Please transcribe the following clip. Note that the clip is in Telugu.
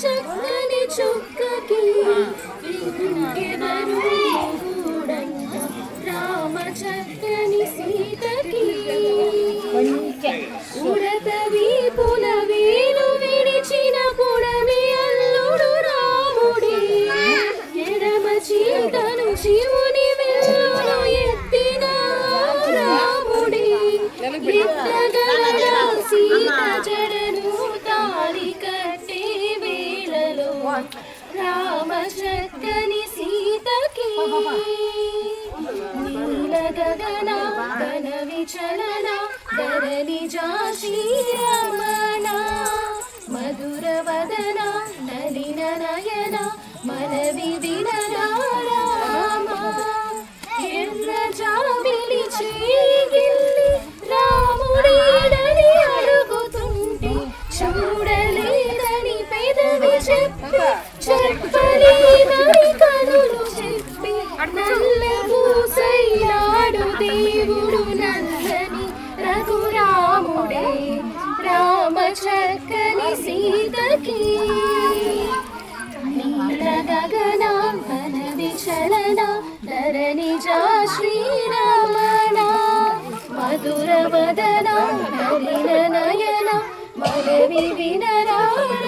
చక్కని చుక్కకి ఇంకెవరు గూడంట రామ చక్కని సీతకి ఉడత వీపున వేలు విడిచిన పుడమి అల్లుడు రాముడే ఎడమ చీతను శివుని వెల్లును ఎత్తిన రాముడే ఎత్తగల సీత జడను తాళి కట్టే వేళలో రామ చక్కని సీతకి నీల గగన గన విచలన ధరణి శ్రీరమణ మధుర వదన నలిన నయన మనవి వినరామ ఎర్ర జాబిలి చేగిల్లి రాముడేడని అడుగుతుంటే చూడలేదని పెదవి చెప్పలేదని కనులు చెప్పి నల్ల పూసైనాడు దేవుడు నల్లని రఘురాముడే రామ చక్కని సీతకి నీల గగన వన విచలన ధరణి శ్రీరమణ మధుర వదన నలిన నయన మనవి వినరామ